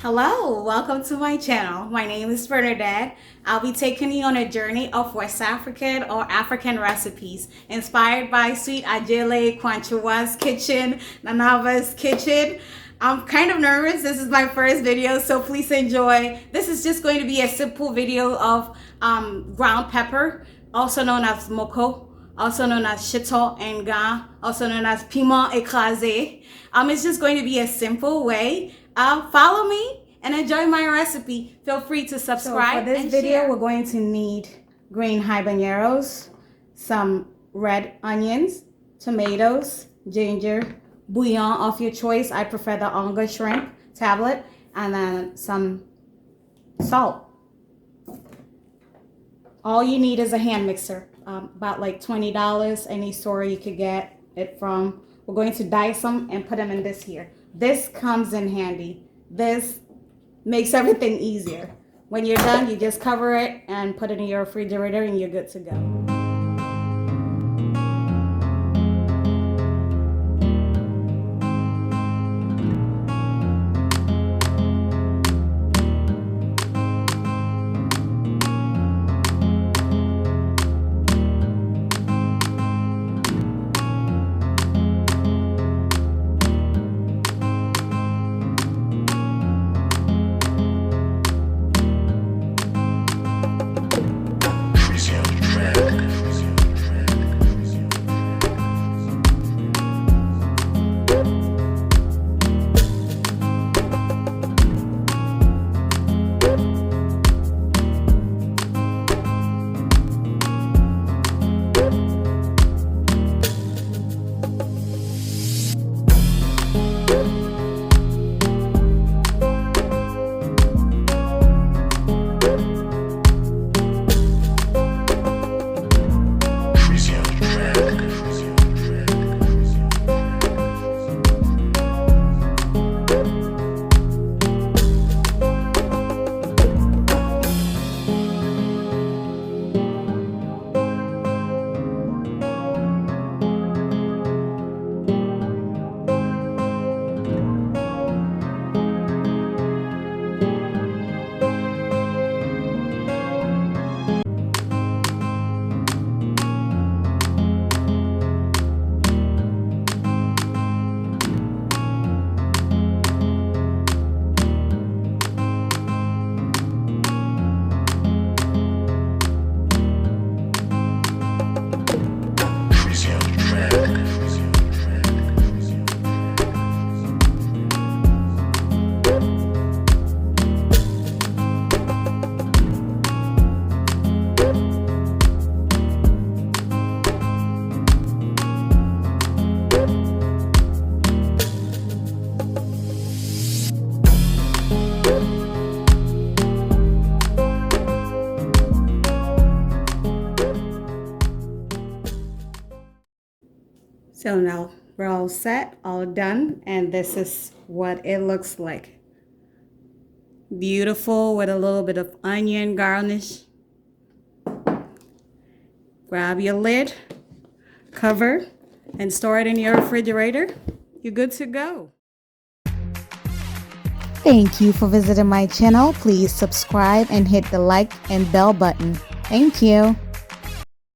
Hello, welcome to my channel. My name is Bernadette. I'll be taking you on a journey of West African or African recipes inspired by Sweet Adjeley, kwankyewaa'skitchen, nanaaba'skitchen. I'm kind of nervous. This is my first video, so please enjoy. This is just going to be a simple video of ground pepper, also known as moko, also known as shito and ga, also known as piment écrasé. It's just going to be a simple way. Follow me and enjoy my recipe. Feel free to subscribe. So for this video, share. We're going to need green habaneros, some red onions, tomatoes, ginger, bouillon of your choice. I prefer the onga shrimp tablet, and then some salt. All you need is a hand mixer, about like $20, any store you could get it from. We're going to dice them and put them in this here. This comes in handy. This makes everything easier. When you're done, you just cover it and put it in your refrigerator and you're good to go. So now we're all set, all done, and this is what it looks like. Beautiful with a little bit of onion garnish. Grab your lid, cover, and store it in your refrigerator. You're good to go. Thank you for visiting my channel. Please subscribe and hit the like and bell button. Thank you.